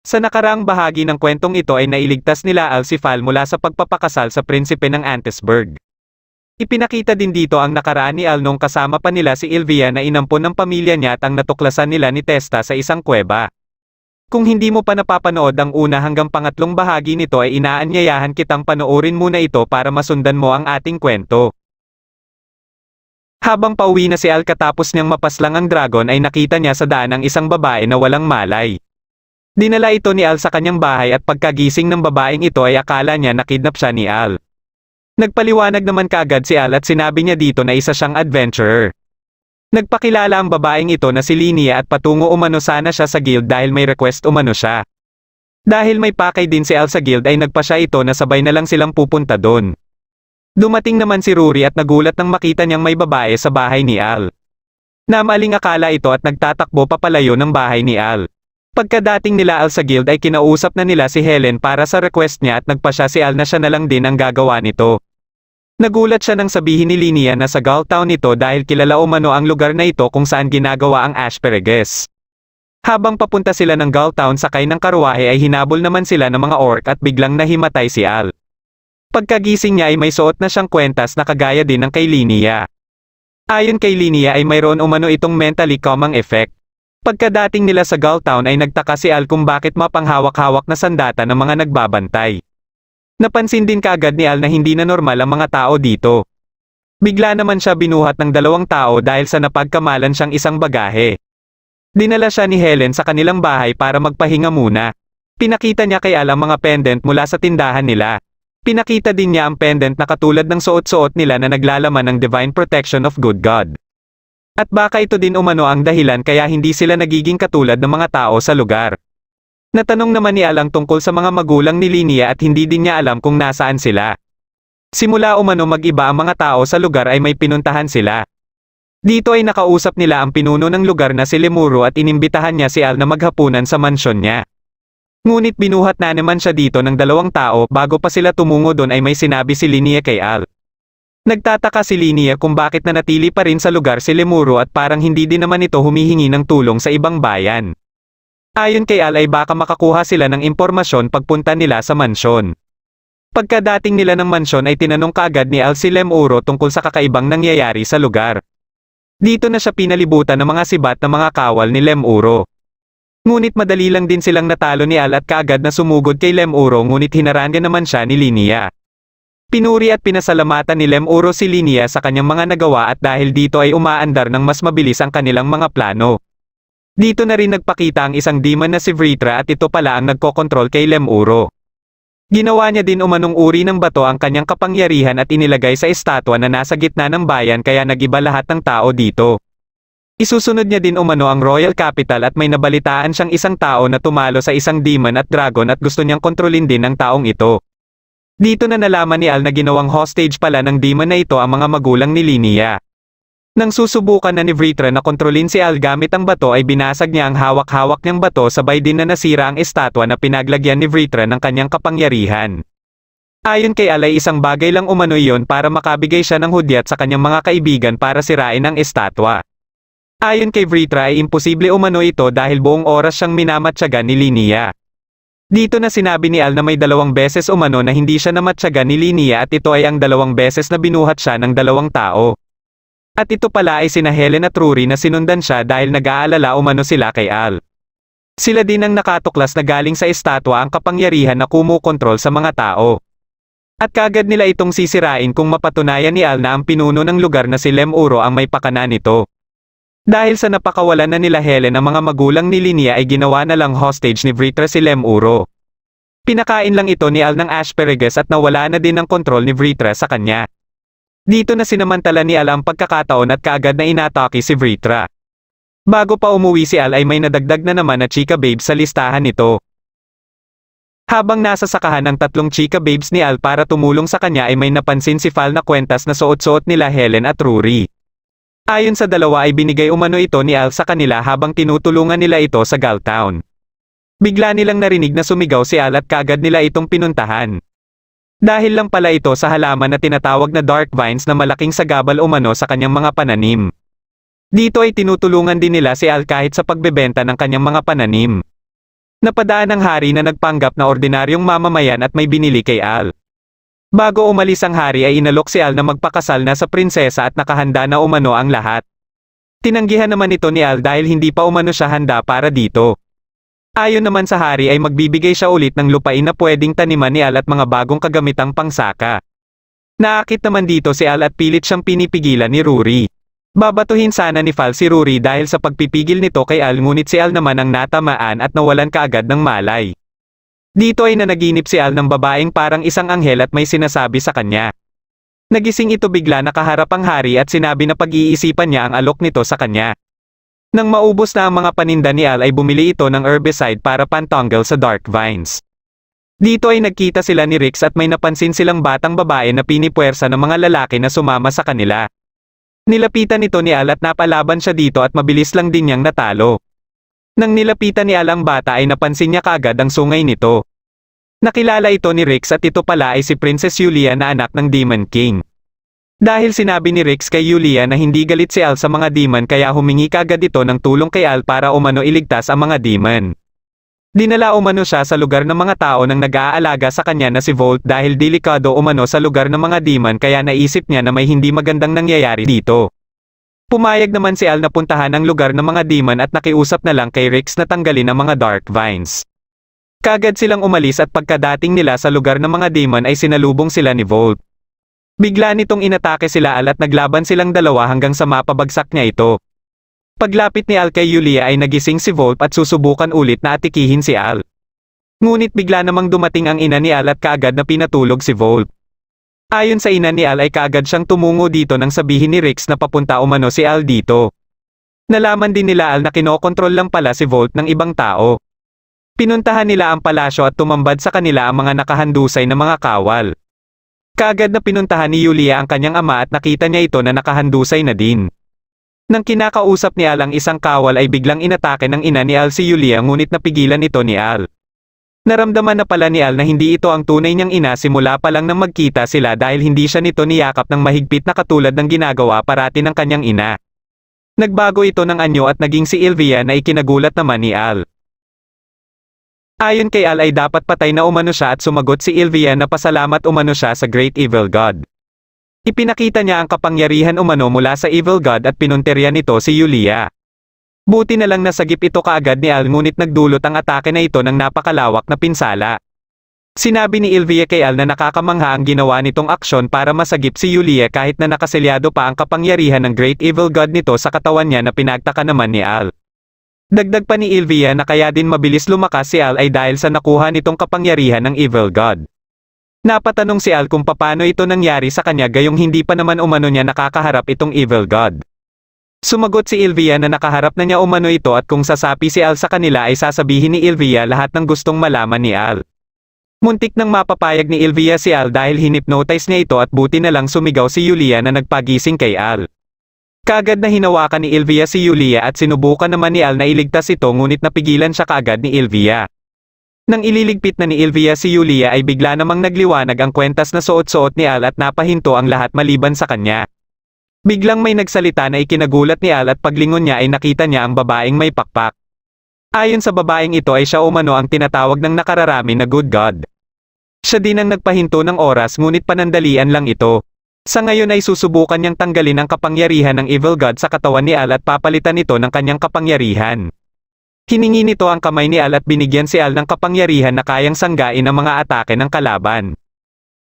Sa nakaraang bahagi ng kwentong ito ay nailigtas nila Al si Val mula sa pagpapakasal sa prinsipe ng Antesburg. Ipinakita din dito ang nakaraan ni Al nung kasama pa nila si Ilvia na inampon ng pamilya niya at ang natuklasan nila ni Testa sa isang kuweba. Kung hindi mo pa napapanood ang una hanggang pangatlong bahagi nito ay inaanyayahan kitang panoorin muna ito para masundan mo ang ating kwento. Habang pauwi na si Al katapos niyang mapaslang ang dragon ay nakita niya sa daan ang isang babae na walang malay. Dinala ito ni Al sa kanyang bahay at pagkagising ng babaeng ito ay akala niya na kidnap siya ni Al. Nagpaliwanag naman kaagad si Al at sinabi niya dito na isa siyang adventurer. Nagpakilala ang babaeng ito na si Linnea at patungo umano sana siya sa guild dahil may request umano siya. Dahil may pakay din si Al sa guild ay nagpa siya ito na sabay na lang silang pupunta doon. Dumating naman si Rory at nagulat nang makita niyang may babae sa bahay ni Al. Namaling akala ito at nagtatakbo papalayo ng bahay ni Al. Pagkadating nila Al sa guild ay kinausap na nila si Helen para sa request niya at nagpasya si Al na siya na lang din ang gagawa nito. Nagulat siya nang sabihin ni Linnea na sa Gulltown ito dahil kilala umano ang lugar na ito kung saan ginagawa ang asparagus. Habang papunta sila ng Gulltown sakay ng karuwahe ay hinabol naman sila ng mga orc at biglang nahimatay si Al. Pagkagising niya ay may suot na siyang kwentas na kagaya din ng kay Linnea. Ayon kay Linnea ay mayroon umano itong mentally calming effect. Pagkadating nila sa Gulltown ay nagtaka si Al kung bakit mapanghawak-hawak na sandata ng mga nagbabantay. Napansin din kaagad ni Al na hindi na normal ang mga tao dito. Bigla naman siya binuhat ng dalawang tao dahil sa napagkamalan siyang isang bagahe. Dinala siya ni Helen sa kanilang bahay para magpahinga muna. Pinakita niya kay Al ang mga pendant mula sa tindahan nila. Pinakita din niya ang pendant na katulad ng suot-suot nila na naglalaman ng divine protection of good God. At baka ito din umano ang dahilan kaya hindi sila nagiging katulad ng mga tao sa lugar. Natanong naman ni Al ang tungkol sa mga magulang ni Linnea at hindi din niya alam kung nasaan sila. Simula umano mag-iba ang mga tao sa lugar ay may pinuntahan sila. Dito ay nakausap nila ang pinuno ng lugar na si Lemuro at inimbitahan niya si Al na maghapunan sa mansyon niya. Ngunit binuhat na naman siya dito ng dalawang tao bago pa sila tumungo doon ay may sinabi si Linnea kay Al. Nagtataka si Linnea kung bakit nanatili pa rin sa lugar si Lemuro at parang hindi din naman ito humihingi ng tulong sa ibang bayan. Ayon kay Al ay baka makakuha sila ng impormasyon pagpunta nila sa mansyon. Pagkadating nila ng mansyon ay tinanong kaagad ni Al si Lemuro tungkol sa kakaibang nangyayari sa lugar. Dito na siya pinalibutan ng mga sibat na mga kawal ni Lemuro. Ngunit madali lang din silang natalo ni Al at kaagad na sumugod kay Lemuro ngunit hinaranga naman siya ni Linnea. Pinuri at pinasalamatan ni Lemuro si Linnea sa kanyang mga nagawa at dahil dito ay umaandar ng mas mabilis ang kanilang mga plano. Dito na rin nagpakita ang isang demon na si Vritra at ito pala ang nagkokontrol kay Lemuro. Ginawa niya din umanong uri ng bato ang kanyang kapangyarihan at inilagay sa estatwa na nasa gitna ng bayan kaya nagiba lahat ng tao dito. Isusunod niya din umano ang Royal Capital at may nabalitaan siyang isang tao na tumalo sa isang demon at dragon at gusto niyang kontrolin din ang taong ito. Dito na nalaman ni Al na ginawang hostage pala ng demon na ito ang mga magulang ni Linnea. Nang susubukan na ni Vritra na kontrolin si Al gamit ang bato ay binasag niya ang hawak-hawak niyang bato sabay din na nasira ang estatwa na pinaglagyan ni Vritra ng kanyang kapangyarihan. Ayon kay Al ay isang bagay lang umano iyon para makabigay siya ng hudyat sa kanyang mga kaibigan para sirain ang estatwa. Ayon kay Vritra ay imposible umano ito dahil buong oras siyang minamatyagan ni Linnea. Dito na sinabi ni Al na may 2 beses umano na hindi siya namatyagan ni Linnea at ito ay ang 2 beses na binuhat siya ng 2 tao. At ito pala ay sina Helen at Rory na sinundan siya dahil nag-aalala umano sila kay Al. Sila din ang nakatuklas na galing sa estatwa ang kapangyarihan na kumukontrol sa mga tao. At kagad nila itong sisirain kung mapatunayan ni Al na ang pinuno ng lugar na si Lemuro ang may pakana nito. Dahil sa napakawalan na nila Helen ang mga magulang ni Linnea ay ginawa na lang hostage ni Vritra si Lemuro. Pinakain lang ito ni Al ng asparagus at nawala na din ang kontrol ni Vritra sa kanya. Dito na sinamantala ni Al ang pagkakataon at kaagad na inatake si Vritra. Bago pa umuwi si Al ay may nadagdag na naman na chika babes sa listahan nito. Habang nasa sakahan ng 3 chika babes ni Al para tumulong sa kanya ay may napansin si Val na kwentas na suot-suot nila Helen at Rory. Ayon sa dalawa ay binigay umano ito ni Al sa kanila habang tinutulungan nila ito sa Gulltown. Bigla nilang narinig na sumigaw si Al at kaagad nila itong pinuntahan. Dahil lang pala ito sa halaman na tinatawag na dark vines na malaking sagabal umano sa kanyang mga pananim. Dito ay tinutulungan din nila si Al kahit sa pagbebenta ng kanyang mga pananim. Napadaan ang hari na nagpanggap na ordinaryong mamamayan at may binili kay Al. Bago umalis ang hari ay inalok si Al na magpakasal na sa prinsesa at nakahanda na umano ang lahat. Tinanggihan naman ito ni Al dahil hindi pa umano siya handa para dito. Ayon naman sa hari ay magbibigay siya ulit ng lupain na pwedeng taniman ni Al at mga bagong kagamitang pangsaka. Naakit naman dito si Al at pilit siyang pinipigilan ni Rory. Babatuhin sana ni Fal si Rory dahil sa pagpipigil nito kay Al, ngunit si Al naman ang natamaan at nawalan kaagad ng malay. Dito ay nanaginip si Al ng babaeng parang isang anghel at may sinasabi sa kanya. Nagising ito bigla, nakaharap ang hari at sinabi na pag-iisipan niya ang alok nito sa kanya. Nang maubos na ang mga paninda ni Al ay bumili ito ng herbicide para pantanggal sa dark vines. Dito ay nagkita sila ni Rix at may napansin silang batang babae na pinipuwersa ng mga lalaki na sumama sa kanila. Nilapitan ito ni Al at napalaban siya dito at mabilis lang din niyang natalo. Nang nilapitan ni Al ang bata ay napansin niya kaagad ang sungay nito. Nakilala ito ni Rix at ito pala ay si Princess Yulia na anak ng Demon King. Dahil sinabi ni Rix kay Yulia na hindi galit si Al sa mga demon kaya humingi kaagad ito ng tulong kay Al para umano iligtas ang mga demon. Dinala umano siya sa lugar ng mga tao nang nag-aalaga sa kanya na si Volt dahil delikado umano sa lugar ng mga demon kaya naisip niya na may hindi magandang nangyayari dito. Pumayag naman si Al na puntahan ang lugar ng mga demon at nakiusap na lang kay Rix na tanggalin ang mga dark vines. Kaagad silang umalis at pagkadating nila sa lugar ng mga demon ay sinalubong sila ni Volt. Bigla nitong inatake sila Al at naglaban silang dalawa hanggang sa mapabagsak niya ito. Paglapit ni Al kay Yulia ay nagising si Volt at susubukan ulit na atikihin si Al. Ngunit bigla namang dumating ang ina ni Al at kaagad na pinatulog si Volt. Ayon sa ina ni Al ay kaagad siyang tumungo dito nang sabihin ni Rix na papunta umano si Al dito. Nalaman din nila Al na kinokontrol lang pala si Volt ng ibang tao. Pinuntahan nila ang palasyo at tumambad sa kanila ang mga nakahandusay na mga kawal. Kaagad na pinuntahan ni Yulia ang kanyang ama at nakita niya ito na nakahandusay na din. Nang kinakausap ni Al ang isang kawal ay biglang inatake ng ina ni Al si Yulia, ngunit napigilan ito ni Al. Naramdaman na pala ni Al na hindi ito ang tunay niyang ina simula pa lang nang magkita sila dahil hindi siya nito niyakap ng mahigpit na katulad ng ginagawa parati ng kanyang ina. Nagbago ito ng anyo at naging si Ilvia na ikinagulat naman ni Al. Ayon kay Al ay dapat patay na umano siya at sumagot si Ilvia na pasalamat umano siya sa Great Evil God. Ipinakita niya ang kapangyarihan umano mula sa Evil God at pinunterian nito si Yulia. Buti na lang nasagip ito kaagad ni Al, ngunit nagdulot ang atake na ito ng napakalawak na pinsala. Sinabi ni Ilvia kay Al na nakakamangha ang ginawa nitong aksyon para masagip si Yulia kahit na nakaselyado pa ang kapangyarihan ng Great Evil God nito sa katawan niya na pinagtaka naman ni Al. Dagdag pa ni Ilvia na kaya din mabilis lumakas si Al ay dahil sa nakuha nitong kapangyarihan ng Evil God. Napatanong si Al kung paano ito nangyari sa kanya gayong hindi pa naman umano niya nakakaharap itong Evil God. Sumagot si Ilvia na nakaharap na niya umano ito at kung sasapi si Al sa kanila ay sasabihin ni Ilvia lahat ng gustong malaman ni Al. Muntik nang mapapayag ni Ilvia si Al dahil hinipnotize niya ito at buti na lang sumigaw si Yulia na nagpagising kay Al. Kaagad na hinawakan ni Ilvia si Yulia at sinubukan naman ni Al na iligtas ito, ngunit napigilan siya kaagad ni Ilvia. Nang ililigpit na ni Ilvia si Yulia ay bigla namang nagliwanag ang kwentas na suot-suot ni Al at napahinto ang lahat maliban sa kanya. Biglang may nagsalita na ikinagulat ni Al at paglingon niya ay nakita niya ang babaeng may pakpak. Ayon sa babaeng ito ay siya umano ang tinatawag ng nakararami na Good God. Siya din ang nagpahinto ng oras, ngunit panandalian lang ito. Sa ngayon ay susubukan niyang tanggalin ang kapangyarihan ng Evil God sa katawan ni Al at papalitan ito ng kanyang kapangyarihan. Hiningi nito ang kamay ni Al at binigyan si Al ng kapangyarihan na kayang sanggain ang mga atake ng kalaban.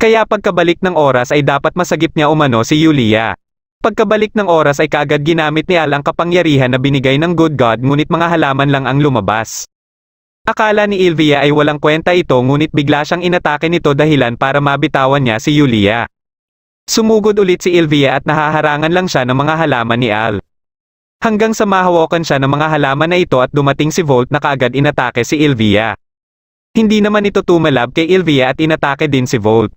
Kaya pagkabalik ng oras ay dapat masagip niya umano si Yulia. Pagkabalik ng oras ay kaagad ginamit ni Al ang kapangyarihan na binigay ng Good God, ngunit mga halaman lang ang lumabas. Akala ni Ilvia ay walang kwenta ito, ngunit bigla siyang inatake nito dahilan para mabitawan niya si Yulia. Sumugod ulit si Ilvia at nahaharangan lang siya ng mga halaman ni Al. Hanggang sa mahawakan siya ng mga halaman na ito at dumating si Volt na kaagad inatake si Ilvia. Hindi naman ito tumalab kay Ilvia at inatake din si Volt.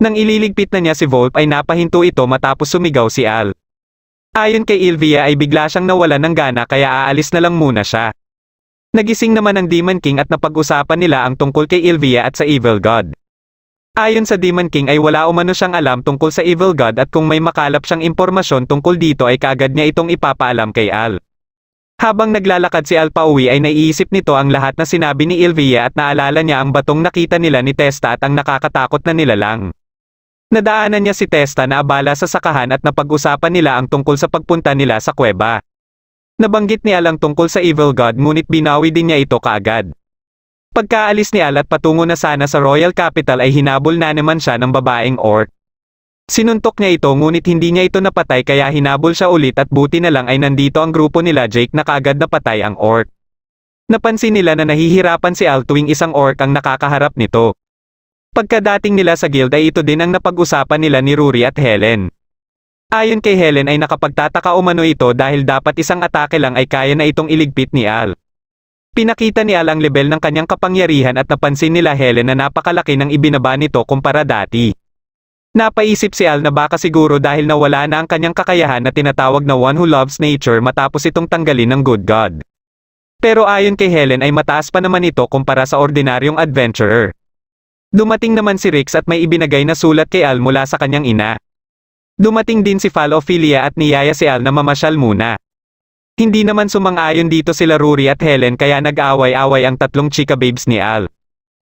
Nang ililigpit na niya si Volt ay napahinto ito matapos sumigaw si Al. Ayon kay Ilvia ay bigla siyang nawalan ng gana kaya aalis na lang muna siya. Nagising naman ang Demon King at napag-usapan nila ang tungkol kay Ilvia at sa Evil God. Ayon sa Demon King ay wala umano siyang alam tungkol sa Evil God at kung may makalap siyang impormasyon tungkol dito ay kaagad niya itong ipapaalam kay Al. Habang naglalakad si Al pauwi ay naiisip nito ang lahat na sinabi ni Ilvia at naalala niya ang batong nakita nila ni Testa at ang nakakatakot na nilalang. Nadaanan niya si Testa na abala sa sakahan at napag-usapan nila ang tungkol sa pagpunta nila sa kuweba. Nabanggit ni Al ang tungkol sa Evil God ngunit binawi din niya ito kaagad. Pagkaalis ni Al at patungo na sana sa Royal Capital ay hinabol na naman siya ng babaeng orc. Sinuntok niya ito ngunit hindi niya ito napatay kaya hinabol siya ulit at buti na lang ay nandito ang grupo nila Jake na kaagad napatay ang orc. Napansin nila na nahihirapan si Al tuwing isang orc ang nakakaharap nito. Pagkadating nila sa guild ay ito din ang napag-usapan nila ni Rory at Helen. Ayon kay Helen ay nakapagtataka umano ito dahil dapat isang atake lang ay kaya na itong iligpit ni Al. Pinakita ni Al ang level ng kanyang kapangyarihan at napansin nila Helen na napakalaki ng ibinaba nito kumpara dati. Napaisip si Al na baka siguro dahil nawala na ang kanyang kakayahan na tinatawag na one who loves nature matapos itong tanggalin ng good god. Pero ayon kay Helen ay mataas pa naman ito kumpara sa ordinaryong adventurer. Dumating naman si Rix at may ibinagay na sulat kay Al mula sa kanyang ina. Dumating din si Ophelia at niyaya si Al na mamasyal muna. Hindi naman sumang-ayon dito sila Rory at Helen kaya nag-away-away ang tatlong chika babes ni Al.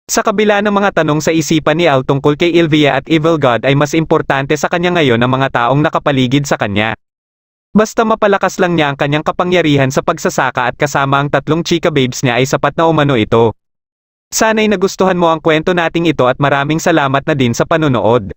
Sa kabila ng mga tanong sa isipan ni Al tungkol kay Ilvia at Evil God ay mas importante sa kanya ngayon ang mga taong nakapaligid sa kanya. Basta mapalakas lang niya ang kanyang kapangyarihan sa pagsasaka at kasama ang tatlong chika babes niya ay sapat na umano ito. Sana'y nagustuhan mo ang kwento nating ito at maraming salamat na din sa panunood.